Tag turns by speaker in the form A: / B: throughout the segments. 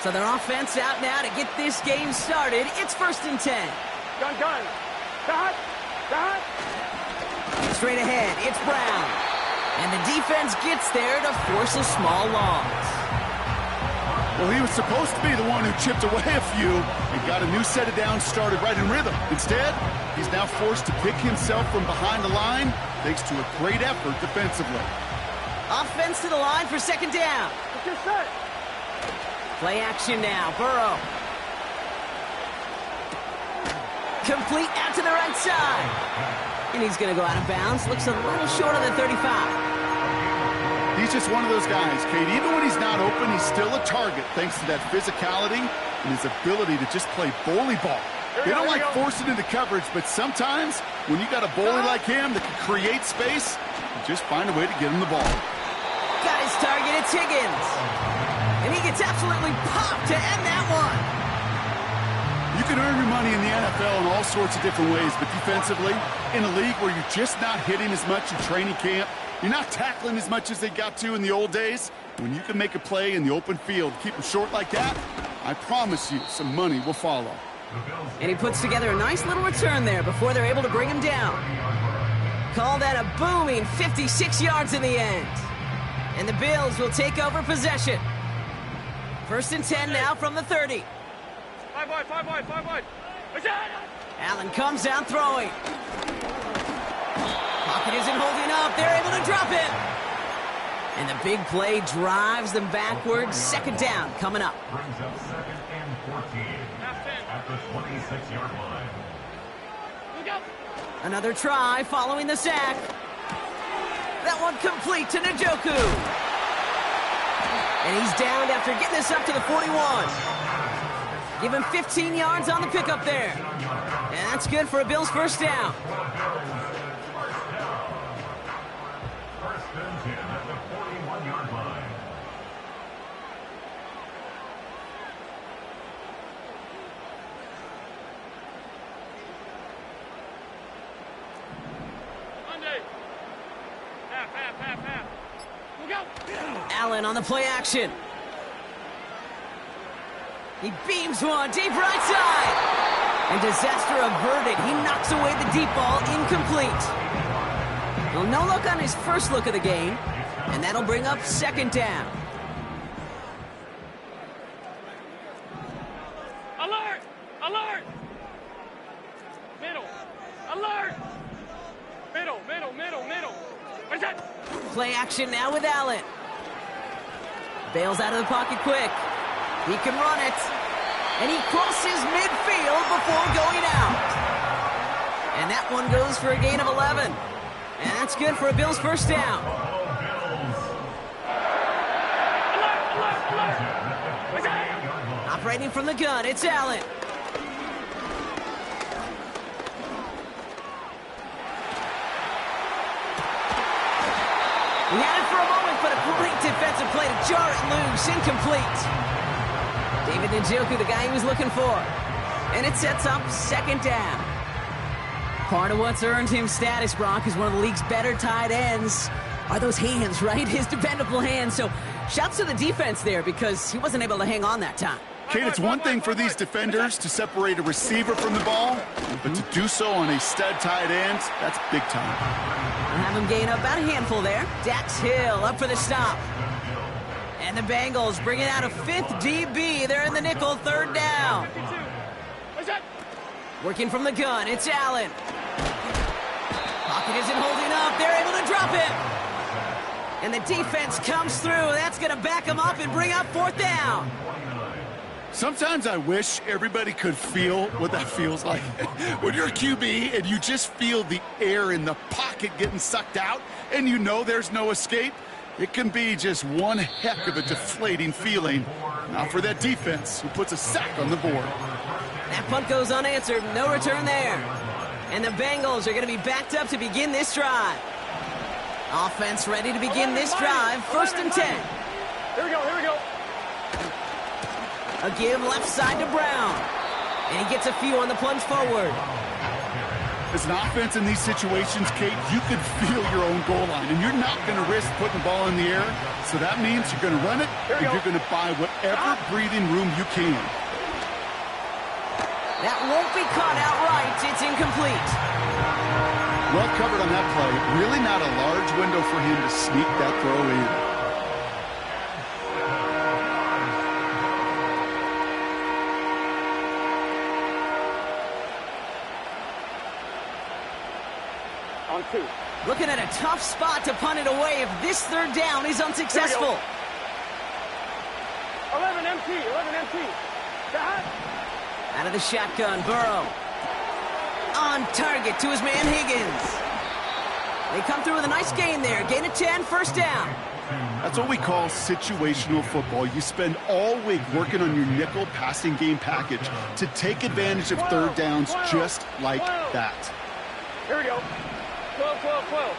A: So their offense out now to get this game started. It's 1st and 10.
B: Gun. Dot.
A: Straight ahead, it's Brown. And the defense gets there to force a small loss.
C: Well, he was supposed to be the one who chipped away a few and got a new set of downs started right in rhythm. Instead, he's now forced to pick himself from behind the line thanks to a great effort defensively.
A: Offense to the line for 2nd down.
B: Get your set.
A: Play action now, Burrow. Complete out to the right side. And he's going to go out of bounds. Looks a little short of the 35.
C: He's just one of those guys, Kate. Even when he's not open, he's still a target thanks to that physicality and his ability to just play bully ball. They don't like forcing into coverage, but sometimes when you got a bully like him that can create space, you just find a way to get him the ball.
A: Got his target, it's Higgins. And he gets absolutely popped to end that one.
C: You can earn your money in the NFL in all sorts of different ways, but defensively, in a league where you're just not hitting as much in training camp, you're not tackling as much as they got to in the old days, when you can make a play in the open field, keep them short like that, I promise you some money will follow.
A: And he puts together a nice little return there before they're able to bring him down. Call that a booming 56 yards in the end. And the Bills will take over possession. 1st and 10 now from the 30.
B: 5 wide.
A: Allen comes down throwing. Pocket isn't holding up. They're able to drop it. And the big play drives them backwards. 2nd down coming up.
D: Brings up 2nd and 14 at the 26-yard line.
A: Another try following the sack. That one complete to Njoku. And he's downed after getting this up to the 41. Give him 15 yards on the pickup there. And that's good for a Bills 1st down.
D: 1st and 10 at the 41-yard line.
B: Half. Look out.
A: Allen on the play action. He beams one deep right side. And disaster averted. He knocks away the deep ball, incomplete. Well, no look on his first look of the game. And that'll bring up 2nd down.
B: Alert! Middle. Alert! Middle. Where's that?
A: Play action now with Allen. Bails out of the pocket quick. He can run it. And he crosses midfield before going out. And that one goes for a gain of 11. And that's good for a Bills 1st down.
B: Alert! Where's that?
A: Operating from the gun, it's Allen. He had it for a moment, but a great defensive play to jar it loose, incomplete. David Njoku, the guy he was looking for. And it sets up 2nd down. Part of what's earned him status, Brock, is one of the league's better tight ends. Are those hands, right? His dependable hands. So shouts to the defense there because he wasn't able to hang on that time.
C: Kate, it's one thing for these defenders to separate a receiver from the ball, but to do so on a stud tight end, that's big time.
A: We'll have him gain up about a handful there. Dax Hill up for the stop. And the Bengals bring it out a 5th DB. They're in the nickel, 3rd down.
B: Where's that?
A: Working from the gun, it's Allen. Pocket isn't holding up. They're able to drop it. And the defense comes through. That's going to back them up and bring up 4th down.
C: Sometimes I wish everybody could feel what that feels like. When you're a QB and you just feel the air in the pocket getting sucked out and you know there's no escape, it can be just one heck of a deflating feeling. Now for that defense who puts a sack on the board.
A: That punt goes unanswered. No return there. And the Bengals are going to be backed up to begin this drive. Offense ready to begin this drive. 1st and 10.
B: Here we go.
A: A give left side to Brown. And he gets a few on the plunge forward.
C: As an offense in these situations, Kate, you could feel your own goal line, and you're not going to risk putting the ball in the air. So that means you're going to run it, and you're going to buy whatever breathing room you can.
A: That won't be caught outright. It's incomplete.
C: Well covered on that play. Really not a large window for him to sneak that throw in.
B: On 2.
A: Looking at a tough spot to punt it away if this third down is unsuccessful.
B: 11 MT, 11 MT. Shot.
A: Out of the shotgun, Burrow. On target to his man Higgins. They come through with a nice gain there. Gain of 10, first down.
C: That's what we call situational football. You spend all week working on your nickel passing game package to take advantage of third downs just like that.
B: Here we go. 12, 12, 12.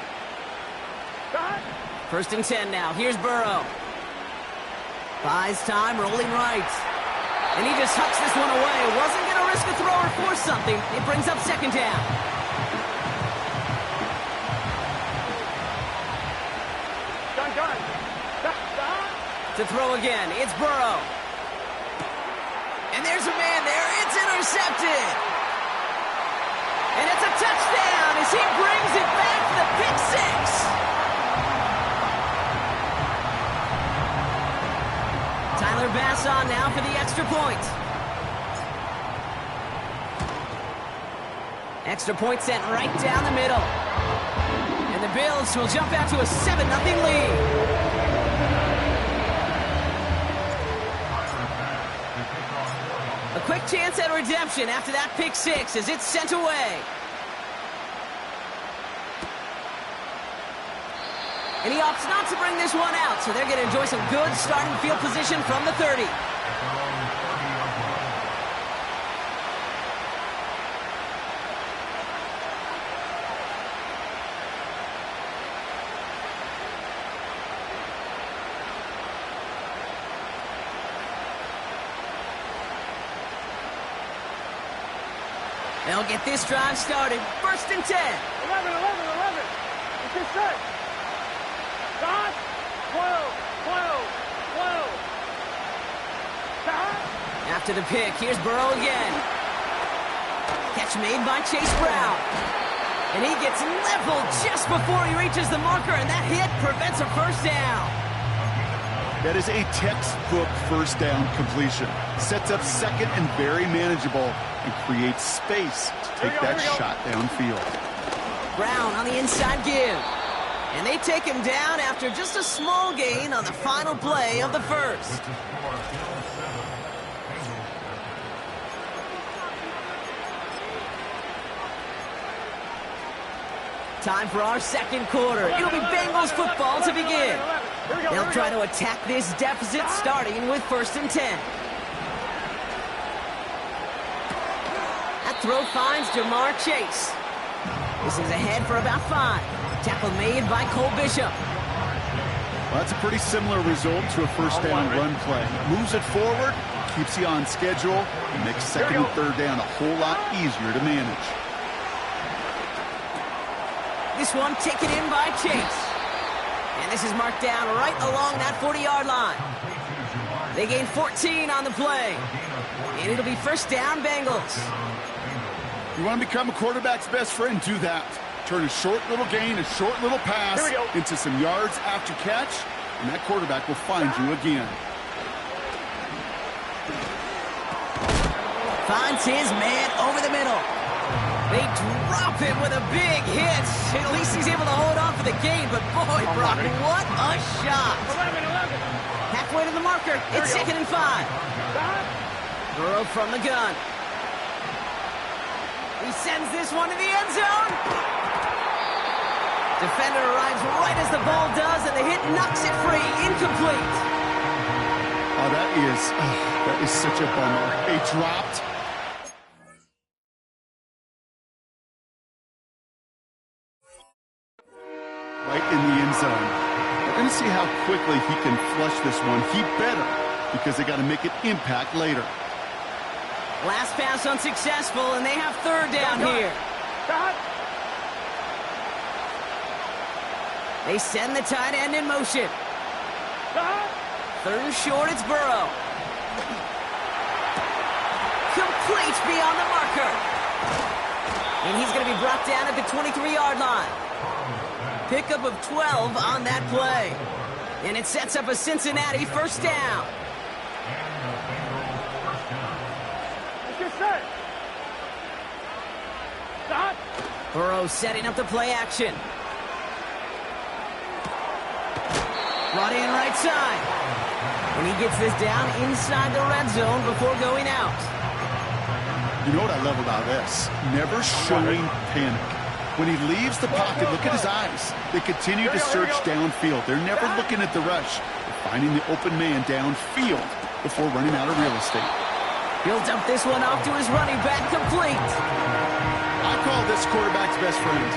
B: Shot.
A: First and 10 now. Here's Burrow. Buys time, rolling right. And he just hucks this one away. Wasn't going to risk a throw or force something. It brings up second down.
B: Done.
A: To throw again, it's Burrow. And there's a man there. It's intercepted. And it's a touchdown as he brings it back to the pick six. Tyler Bass on now for the extra point. Extra point sent right down the middle. And the Bills will jump out to a 7-0 lead. A quick chance at redemption after that pick six as it's sent away. And he opts not to bring this one out, so they're going to enjoy some good starting field position from the 30. They'll get this drive started. First and 10.
B: 11. It's his set. Shot. 12. Shot.
A: After the pick, here's Burrow again. Catch made by Chase Brown. And he gets leveled just before he reaches the marker, and that hit prevents a first down.
C: That is a textbook first down completion. Sets up second and very manageable and creates space to take that shot downfield.
A: Brown on the inside give. And they take him down after just a small gain on the final play of the first. Time for our second quarter. It'll be Bengals football to begin. They'll try to attack this deficit starting with first and 10. That throw finds Jamar Chase. This is ahead for about 5. Tackle made by Cole Bishop.
C: Well, that's a pretty similar result to a first down run play. Moves it forward, keeps you on schedule, and makes second and third down a whole lot easier to manage.
A: This one taken in by Chase. And this is marked down right along that 40-yard line. They gain 14 on the play. And it'll be first down, Bengals.
C: You want to become a quarterback's best friend, do that. Turn a short little gain, a short little pass into some yards after catch, and that quarterback will find you again.
A: Finds his man over the middle. They drop him with a big hit. At least he's able to hold on for the gain, but boy, Brock, what a shot.
B: 11.
A: Halfway to the marker. It's second and 5. Burrow from the gun. He sends this one to the end zone. Defender arrives right as the ball does, and the hit knocks it free. Incomplete.
C: Oh, that is such a bummer. They dropped. Right in the end zone. We're going to see how quickly he can flush this one. He better, because they got to make it impact later.
A: Last pass unsuccessful, and they have third down here.
B: Stop.
A: They send the tight end in motion.
B: Stop.
A: Third and short, it's Burrow. Complete beyond the marker. And he's going to be brought down at the 23-yard line. Pickup of 12 on that play. And it sets up a Cincinnati first down.
B: Let's get set. Stop.
A: Burrow setting up the play action. Brought in right side. And he gets this down inside the red zone before going out.
C: You know what I love about this? Never showing panic. When he leaves the pocket, look at his eyes. They continue to search downfield. They're never looking at the rush. They're finding the open man downfield before running out of real estate.
A: He'll dump this one off to his running back, complete.
C: I call this quarterback's best friend.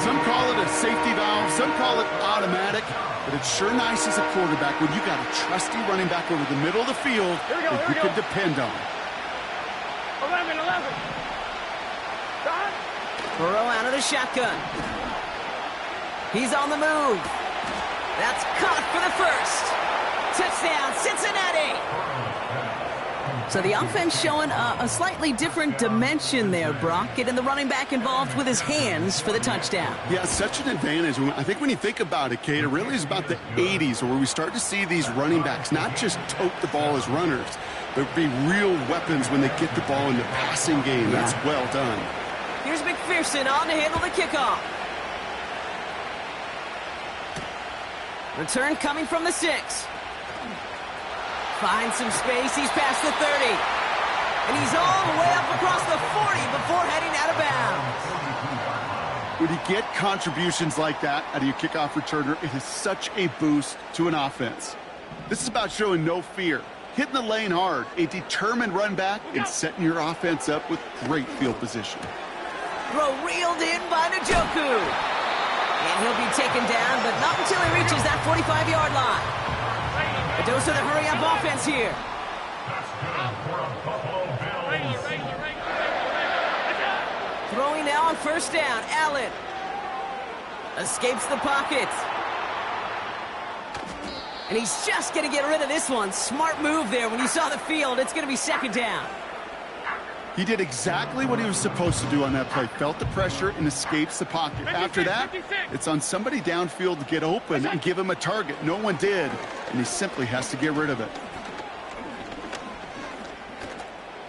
C: Some call it a safety valve, some call it automatic, but it's sure nice as a quarterback when you got a trusty running back over the middle of the field that you can depend on.
B: 11. Stop.
A: Burrow out of the shotgun. He's on the move. That's caught for the first. Touchdown, Cincinnati. So the offense showing a slightly different dimension there, Brock. Getting the running back involved with his hands for the touchdown.
C: Yeah, such an advantage. I think when you think about it, Kate, it really is about the 80s where we start to see these running backs not just tote the ball as runners, but be real weapons when they get the ball in the passing game. That's well done.
A: Here's McPherson on to handle the kickoff. Return coming from the 6. Finds some space. He's past the 30. And he's all the way up across the 40 before heading out of bounds.
C: When you get contributions like that out of your kickoff returner, it is such a boost to an offense. This is about showing no fear, hitting the lane hard, a determined run back, and setting your offense up with great field position.
A: Throw reeled in by Njoku. And he'll be taken down, but not until he reaches that 45-yard line. A dose of the hurry-up offense here. Throwing now on first down. Allen escapes the pocket. And he's just going to get rid of this one. Smart move there. When you saw the field, it's going to be second down.
C: He did exactly what he was supposed to do on that play. Felt the pressure and escapes the pocket. After that, it's on somebody downfield to get open and give him a target. No one did, and he simply has to get rid of it.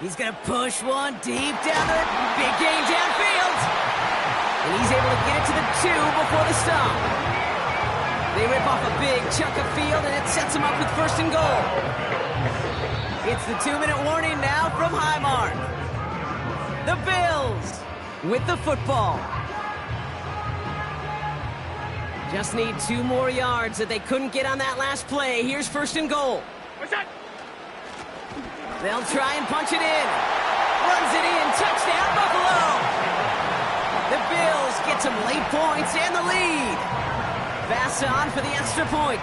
A: He's going to push one deep down the big game downfield. And he's able to get it to the 2 before the stop. They rip off a big chunk of field, and it sets him up with first and goal. It's the 2-minute warning now from Highmark. The Bills with the football. Just need 2 more yards that they couldn't get on that last play. Here's first and goal.
B: What's that?
A: They'll try and punch it in. Runs it in. Touchdown, Buffalo. The Bills get some late points and the lead. Vasson for the extra point.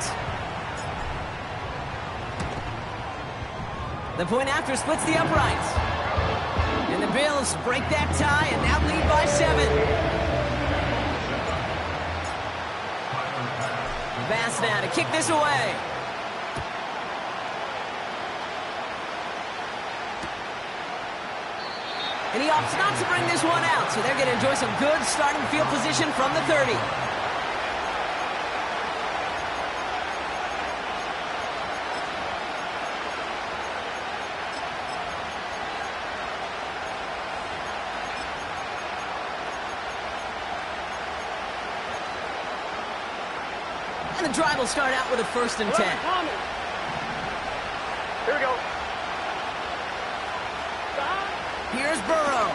A: The point after splits the uprights. And the Bills break that tie and now lead by 7. Bass now to kick this away. And he opts not to bring this one out, so they're going to enjoy some good starting field position from the 30. And the drive will start out with a first and 10.
B: Here we go.
A: Here's Burrow.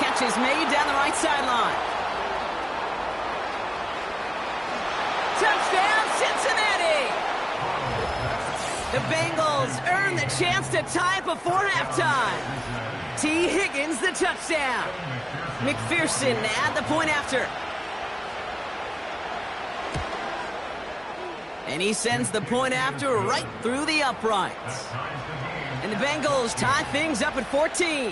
A: Catch is made down the right sideline. Touchdown, Cincinnati! The Bengals earn the chance to tie before halftime. T. Higgins the touchdown. McPherson at the point after. And he sends the point after right through the uprights. And the Bengals tie things up at 14.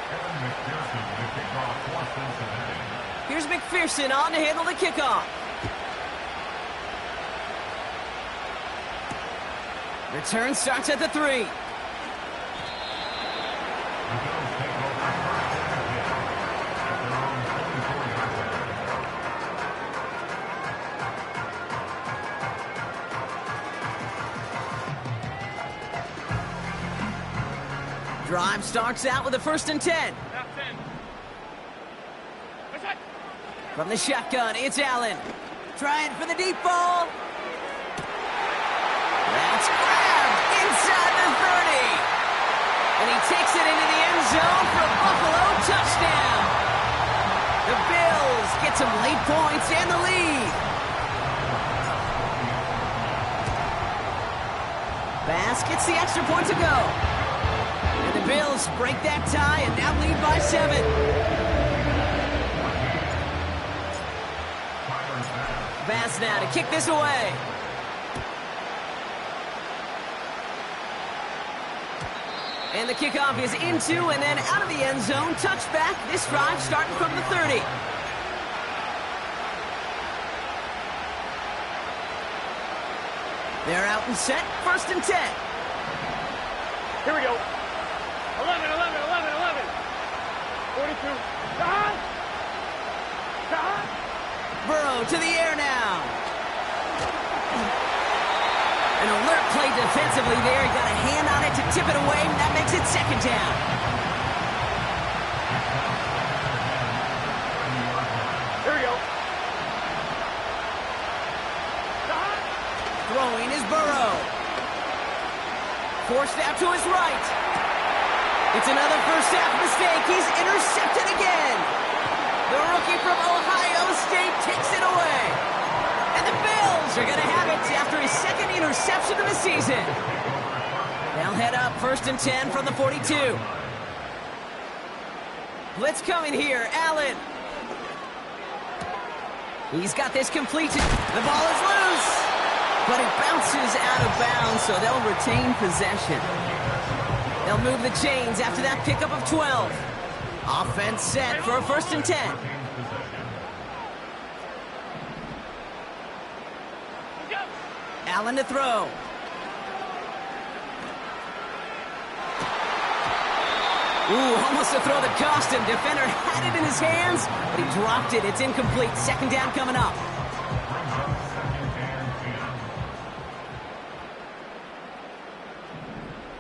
D: Evan McPherson with the kickoff for Cincinnati.
A: Here's McPherson on to handle the kickoff. Return starts at the 3.
D: The Bills take over first and 10 at their own 24-yard line.
A: Drive starts out with a 1st and 10. From the shotgun, it's Allen. Trying for the deep ball. That's grabbed inside the 30. And he takes it into the end zone for a Buffalo touchdown. The Bills get some late points and the lead. Bass gets the extra point to go. And the Bills break that tie and now lead by 7. Bass now to kick this away. And the kickoff is into and then out of the end zone. Touchback. This drive starting from the 30. They're out and set. 1st and 10.
B: Here we go. 11, 42. John!
A: Burrow to the air now. An alert play defensively there. He got a hand on it to tip it away, and that makes it 2nd down.
B: Here we go.
A: Throwing is Burrow. Forced out to his right. It's another first half mistake. He's intercepted again. The rookie from Ohio State takes it away. And the Bills are going to have it after his 2nd interception of the season. They'll head up 1st and 10 from the 42. Blitz coming here. Allen. He's got this completed. The ball is loose. But it bounces out of bounds, so they'll retain possession. They'll move the chains after that pickup of 12. Offense set for a 1st and 10. Allen to throw. Ooh, almost a throw that cost him. Defender had it in his hands, but he dropped it. It's incomplete. 2nd down coming up.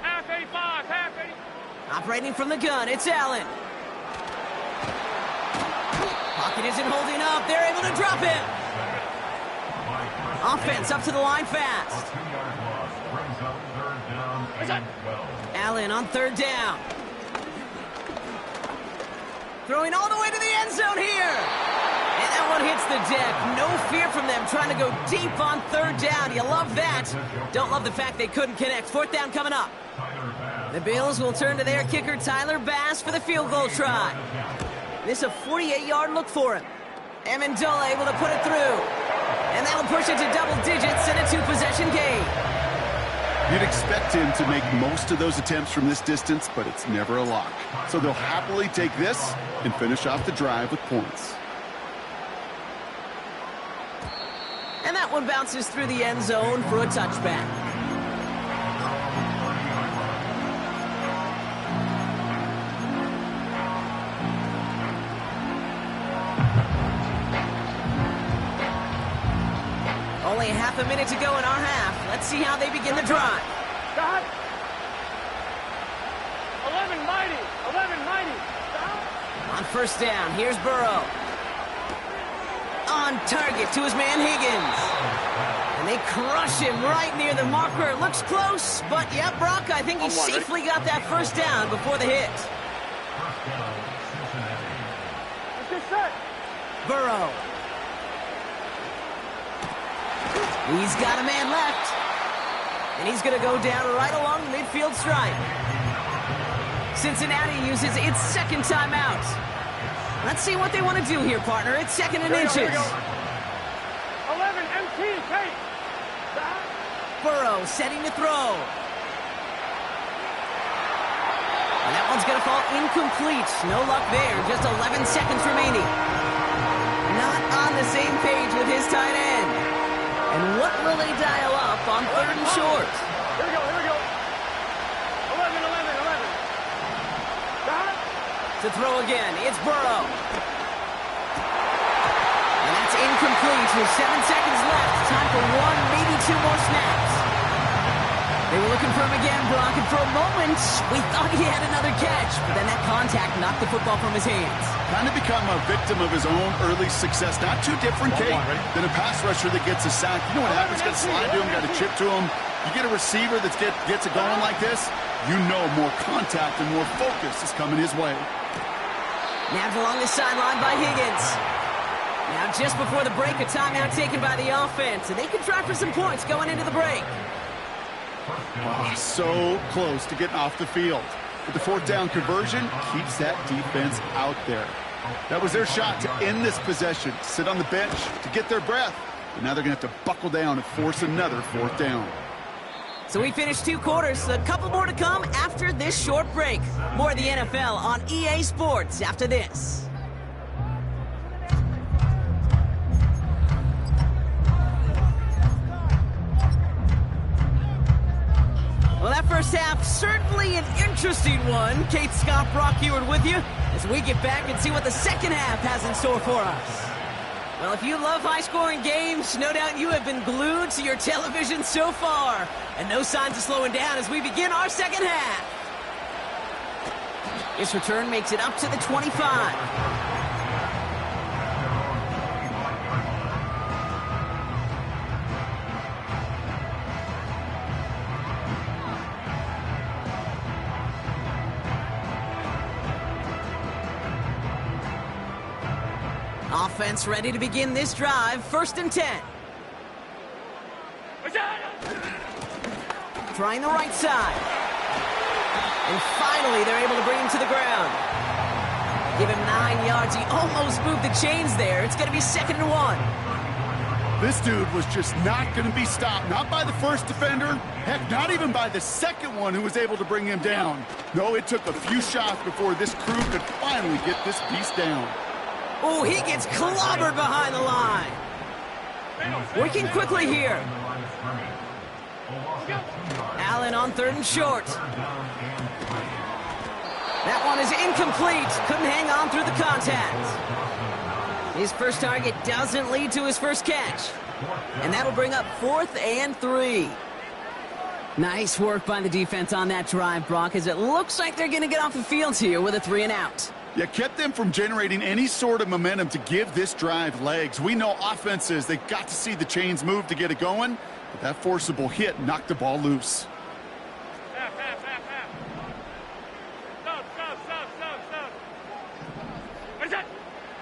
B: Half 85, half 80.
A: Operating from the gun, it's Allen. Pocket isn't holding up. They're able to drop him. Offense up to the line fast. Allen on 3rd down. Throwing all the way to the end zone here. And that one hits the deck. No fear from them trying to go deep on 3rd down. You love that. Don't love the fact they couldn't connect. 4th down coming up. The Bills will turn to their kicker, Tyler Bass, for the field goal try. This a 48-yard look for him. Amendola able to put it through. And that'll push it to double digits and a 2-possession game.
C: You'd expect him to make most of those attempts from this distance, but it's never a lock. So they'll happily take this and finish off the drive with points.
A: And that one bounces through the end zone for a touchback. Only half a minute to go in our half. Let's see how they begin the drive.
B: God. 11 mighty. 11 mighty. God.
A: On 1st down, here's Burrow. On target to his man Higgins. And they crush him right near the marker. It looks close, but yeah, Brock, I think he safely got that 1st down before the hit.
B: Let's get set.
A: Burrow. He's got a man left. And he's going to go down right along the midfield stripe. Cincinnati uses its 2nd timeout. Let's see what they want to do here, partner. It's 2nd and inches.
B: 11 MT, Kate.
A: Burrow setting to throw. And that one's going to fall incomplete. No luck there. Just 11 seconds remaining. Not on the same page with his tight end. And what will they dial up on 3rd and short?
B: Here we go, here we go. 11. Got it?
A: To throw again, it's Burrow. And that's incomplete with 7 seconds left. Time for 1, maybe 2 more snaps. They were looking for him again, Brock, and for a moment, we thought he had another catch. But then that contact knocked the football from his hands.
C: Kind of become a victim of his own early success. Not too different, Kate, than a pass rusher that gets a sack. You know what happens? Got to slide to him, got to chip to him. You get a receiver that gets it going like this, you know more contact and more focus is coming his way.
A: Nabbed along the sideline by Higgins. Now just before the break, a timeout taken by the offense, and they can try for some points going into the break.
C: Oh, so close to getting off the field. But the 4th down conversion keeps that defense out there. That was their shot to end this possession, sit on the bench to get their breath. And now they're going to have to buckle down and force another 4th down.
A: So we finished 2 quarters. A couple more to come after this short break. More of the NFL on EA Sports after this. Well, that first half, certainly an interesting one. Kate, Scott, Brock Huard with you as we get back and see what the second half has in store for us. Well, if you love high-scoring games, no doubt you have been glued to your television so far. And no signs of slowing down as we begin our second half. This return makes it up to the 25. Offense ready to begin this drive. 1st and 10. Trying the right side. And finally, they're able to bring him to the ground. Give him 9 yards. He almost moved the chains there. It's going to be 2nd and 1.
C: This dude was just not going to be stopped. Not by the first defender. Heck, not even by the second one who was able to bring him down. No, it took a few shots before this crew could finally get this piece down.
A: Oh, he gets clobbered behind the line. Working quickly here. Allen on 3rd and short. That one is incomplete. Couldn't hang on through the contact. His first target doesn't lead to his first catch. And that'll bring up 4th and 3. Nice work by the defense on that drive, Brock, as it looks like they're going to get off the field here with a 3 and out.
C: Yeah, kept them from generating any sort of momentum to give this drive legs. We know offenses, they got to see the chains move to get it going, but that forcible hit knocked the ball loose.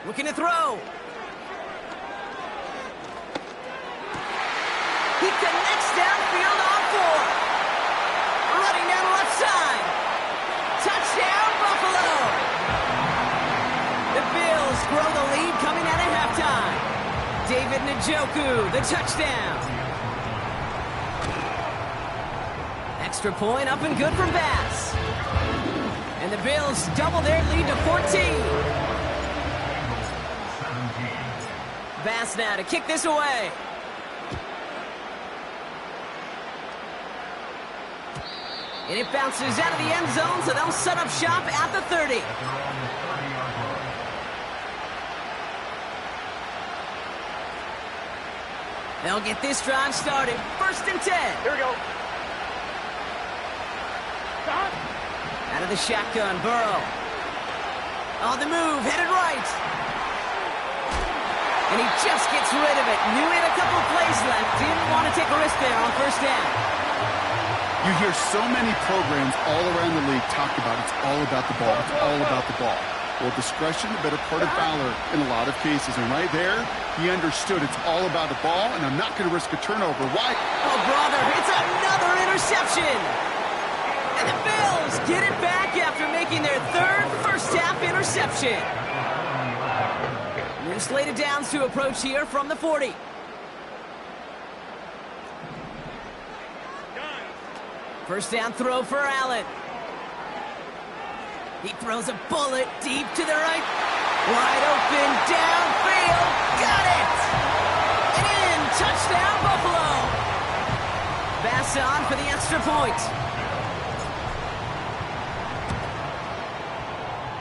A: Looking to throw. He connects downfield on 4. Running down the left side. Touchdown, Buffalo. The Bills grow the lead coming out of halftime. David Njoku, the touchdown. Extra point up and good from Bass. And the Bills double their lead to 14. Bass now to kick this away. And it bounces out of the end zone, so they'll set up shop at the 30. They'll get this drive started. 1st and 10.
B: Here we go.
A: Out of the shotgun, Burrow. On the move, headed right. And he just gets rid of it. Knew he had a couple of plays left. Didn't want to take a risk there on 1st down.
C: You hear so many programs all around the league talk about it's all about the ball. It's all about the ball. Well, discretion, the better part of valor in a lot of cases. And right there, he understood it's all about the ball, and I'm not going to risk a turnover. Why?
A: Oh, brother, it's another interception. And the Bills get it back after making their 3rd first-half interception. New slated downs to approach here from the 40. First down throw for Allen. He throws a bullet deep to the right. Wide open, downfield. Got it! And in. Touchdown, Buffalo. Bass on for the extra point.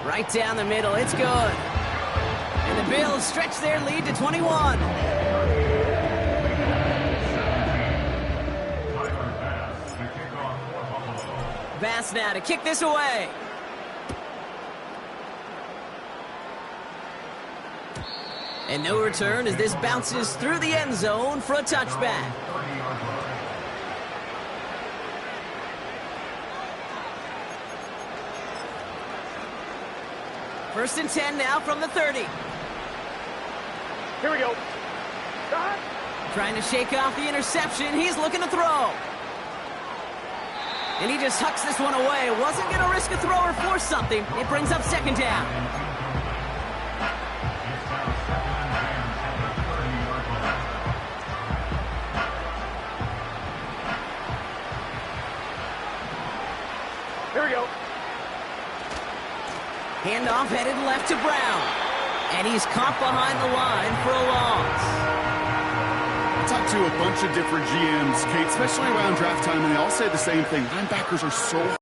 A: Right down the middle. It's good. And the Bills stretch their lead to 21. Bass now to kick this away. And no return as this bounces through the end zone for a touchback. First and 10 now from the 30.
B: Here we go. Stop.
A: Trying to shake off the interception. He's looking to throw. And he just hucks this one away. Wasn't going to risk a throw or force something. It brings up second down.
B: Here we go.
A: Handoff headed left to Brown. And he's caught behind the line for a loss.
C: I talked to a bunch of different GMs, Kate, especially around draft time, and they all say the same thing. Linebackers are so